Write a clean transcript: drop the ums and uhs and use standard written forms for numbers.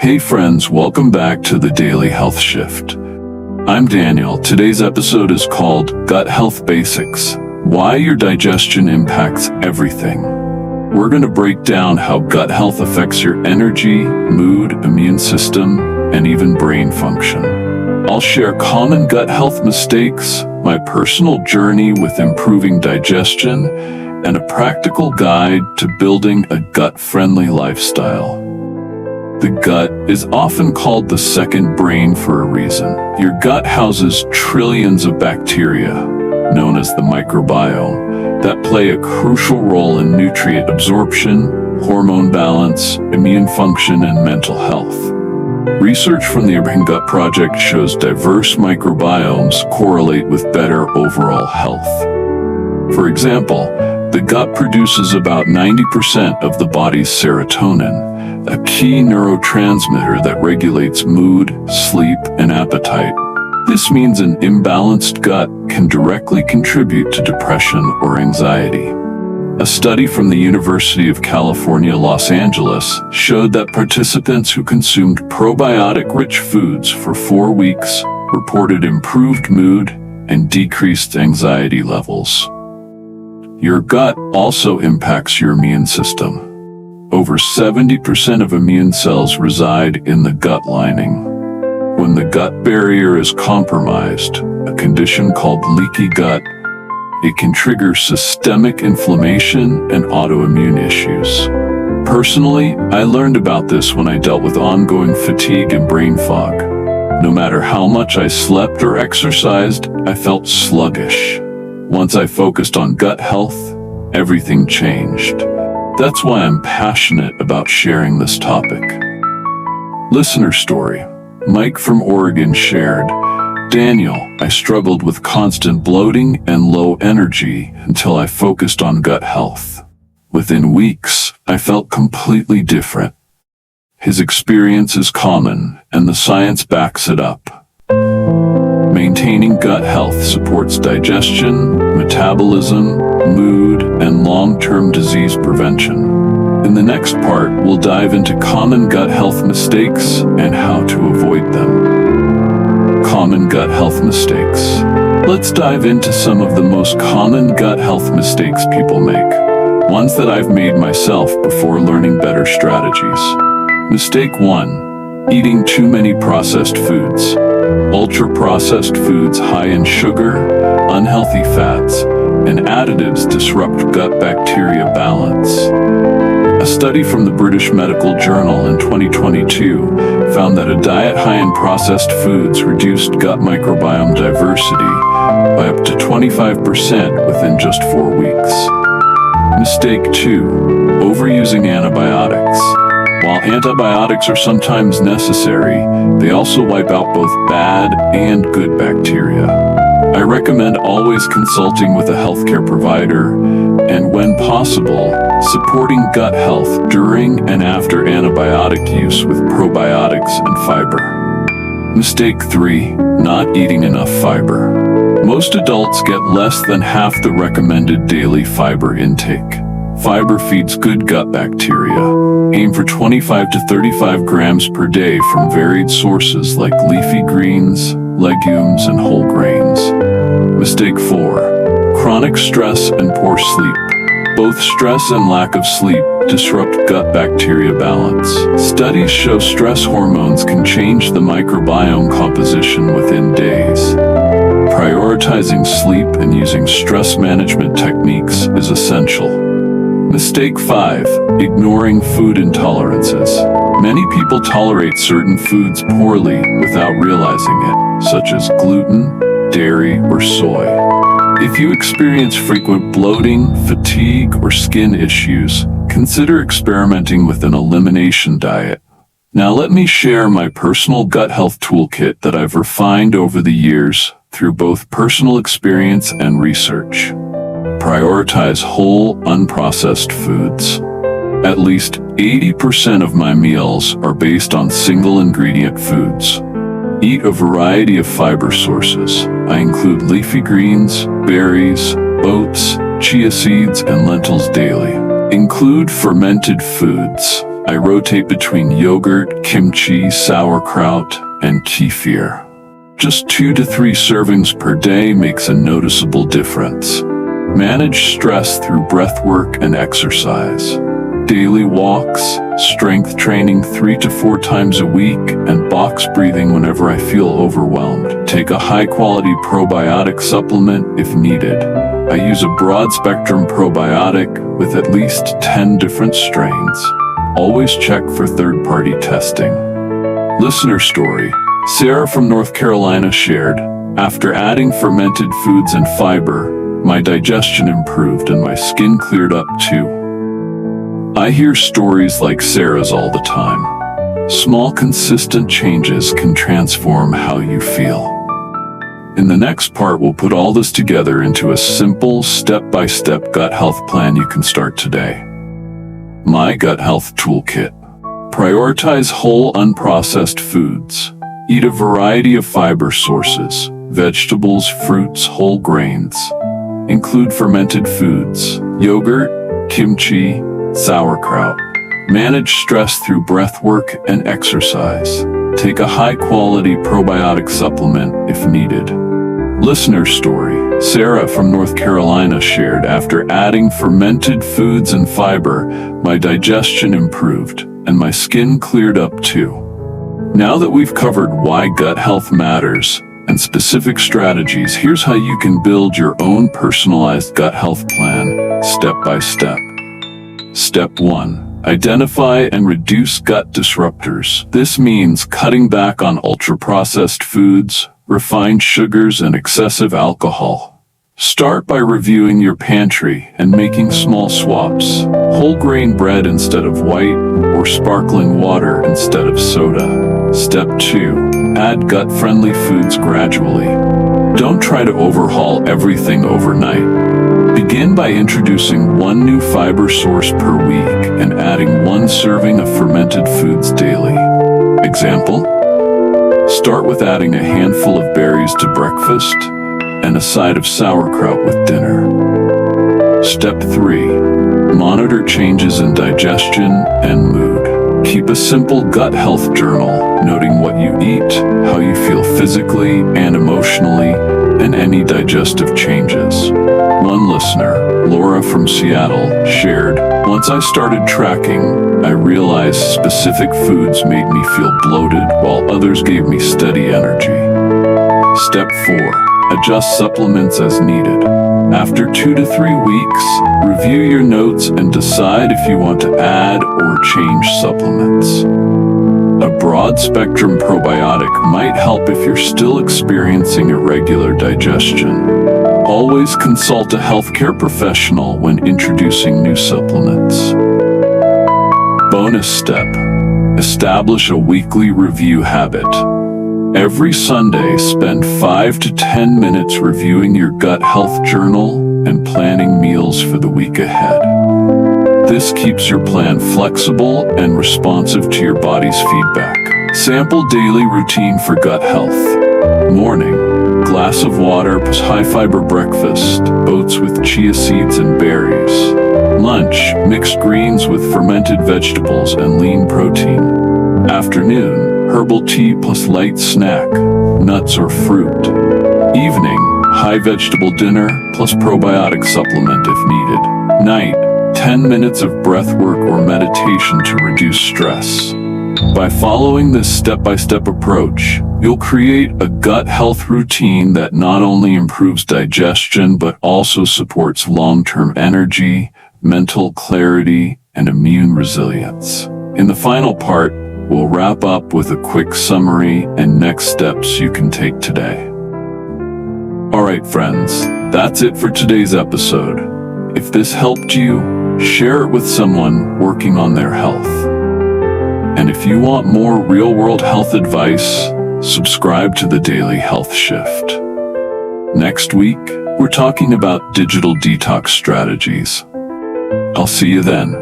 Hey friends, welcome back to the Daily Health Shift. I'm Daniel. Today's episode is called Gut Health Basics: Why Your Digestion Impacts Everything. We're going to break down how gut health affects your energy, mood, immune system, and even brain function. I'll share common gut health mistakes, my personal journey with improving digestion, and a practical guide to building a gut-friendly lifestyle. The gut is often called the second brain for a reason. Your gut houses trillions of bacteria, known as the microbiome, that play a crucial role in nutrient absorption, hormone balance, immune function, and mental health. Research from the Urban Gut Project shows diverse microbiomes correlate with better overall health. For example, the gut produces about 90% of the body's serotonin, a key neurotransmitter that regulates mood, sleep, and appetite. This means an imbalanced gut can directly contribute to depression or anxiety. A study from the University of California, Los Angeles, showed that participants who consumed probiotic-rich foods for 4 weeks reported improved mood and decreased anxiety levels. Your gut also impacts your immune system. Over 70% of immune cells reside in the gut lining. When the gut barrier is compromised, a condition called leaky gut, it can trigger systemic inflammation and autoimmune issues. Personally, I learned about this when I dealt with ongoing fatigue and brain fog. No matter how much I slept or exercised, I felt sluggish. Once I focused on gut health, everything changed. That's why I'm passionate about sharing this topic. Listener story. Mike from Oregon shared, "Daniel, I struggled with constant bloating and low energy until I focused on gut health. Within weeks, I felt completely different." His experience is common, and the science backs it up. Maintaining gut health supports digestion, metabolism, mood, and long-term disease prevention. In the next part, we'll dive into common gut health mistakes and how to avoid them. Common gut health mistakes. Let's dive into some of the most common gut health mistakes people make, ones that I've made myself before learning better strategies. Mistake 1: eating too many processed foods. Ultra-processed foods high in sugar, unhealthy fats, and additives disrupt gut bacteria balance. A study from the British Medical Journal in 2022 found that a diet high in processed foods reduced gut microbiome diversity by up to 25% within just 4 weeks. Mistake 2: overusing antibiotics. While antibiotics are sometimes necessary, they also wipe out both bad and good bacteria. I recommend always consulting with a healthcare provider and, when possible, supporting gut health during and after antibiotic use with probiotics and fiber. Mistake 3: not eating enough fiber. Most adults get less than half the recommended daily fiber intake. Fiber feeds good gut bacteria. Aim for 25 to 35 grams per day from varied sources like leafy greens, legumes, and whole grains. Mistake 4: chronic stress and poor sleep. Both stress and lack of sleep disrupt gut bacteria balance. Studies show stress hormones can change the microbiome composition within days. Prioritizing sleep and using stress management techniques is essential. Mistake 5: ignoring food intolerances. Many people tolerate certain foods poorly without realizing it, such as gluten, dairy, or soy. If you experience frequent bloating, fatigue, or skin issues, consider experimenting with an elimination diet. Now let me share my personal gut health toolkit that I've refined over the years through both personal experience and research. Prioritize whole, unprocessed foods. At least 80% of my meals are based on single-ingredient foods. Eat a variety of fiber sources. I include leafy greens, berries, oats, chia seeds, and lentils daily. Include fermented foods. I rotate between yogurt, kimchi, sauerkraut, and kefir. Just 2 to 3 servings per day makes a noticeable difference. Manage stress through breath work and exercise. Daily walks, strength training 3 to 4 times a week, and box breathing whenever I feel overwhelmed. Take a high-quality probiotic supplement if needed. I use a broad-spectrum probiotic with at least 10 different strains. Always check for third-party testing. Listener story. Sarah from North Carolina shared, "After adding fermented foods and fiber, my digestion improved and my skin cleared up too." I hear stories like Sarah's all the time. Small, consistent changes can transform how you feel. In the next part, we'll put all this together into a simple, step-by-step gut health plan you can start today. My Gut Health Toolkit. Prioritize whole, unprocessed foods. Eat a variety of fiber sources, vegetables, fruits, whole grains. Include fermented foods, yogurt, kimchi, sauerkraut. Manage stress through breath work and exercise. Take a high-quality probiotic supplement if needed. Listener story. Sarah from North Carolina shared, "After adding fermented foods and fiber, my digestion improved and my skin cleared up too." Now that we've covered why gut health matters and specific strategies, here's how you can build your own personalized gut health plan, step by step. Step 1. Identify and reduce gut disruptors. This means cutting back on ultra-processed foods, refined sugars, and excessive alcohol. Start by reviewing your pantry and making small swaps. Whole grain bread instead of white, or sparkling water instead of soda. Step 2. Add gut-friendly foods gradually. Don't try to overhaul everything overnight. Begin by introducing 1 new fiber source per week and adding 1 serving of fermented foods daily. Example? Start with adding a handful of berries to breakfast and a side of sauerkraut with dinner. Step 3. Monitor changes in digestion and mood. Keep a simple gut health journal, noting what you eat, how you feel physically and emotionally, and any digestive changes. One listener, Laura from Seattle, shared, "Once I started tracking, I realized specific foods made me feel bloated while others gave me steady energy." Step 4. Adjust supplements as needed. After 2 to 3 weeks, review your notes and decide if you want to add or change supplements. A broad-spectrum probiotic might help if you're still experiencing irregular digestion. Always consult a healthcare professional when introducing new supplements. Bonus step. Establish a weekly review habit. Every Sunday, spend 5 to 10 minutes reviewing your gut health journal and planning meals for the week ahead. This keeps your plan flexible and responsive to your body's feedback. Sample daily routine for gut health. Morning, glass of water plus high-fiber breakfast, oats with chia seeds and berries. Lunch, mixed greens with fermented vegetables and lean protein. Afternoon, herbal tea plus light snack, nuts or fruit. Evening, high vegetable dinner plus probiotic supplement if needed. Night, 10 minutes of breath work or meditation to reduce stress. By following this step-by-step approach, you'll create a gut health routine that not only improves digestion but also supports long-term energy, mental clarity, and immune resilience. In the final part, we'll wrap up with a quick summary and next steps you can take today. Alright friends, that's it for today's episode. If this helped you, share it with someone working on their health. And if you want more real-world health advice, subscribe to the Daily Health Shift. Next week, we're talking about digital detox strategies. I'll see you then.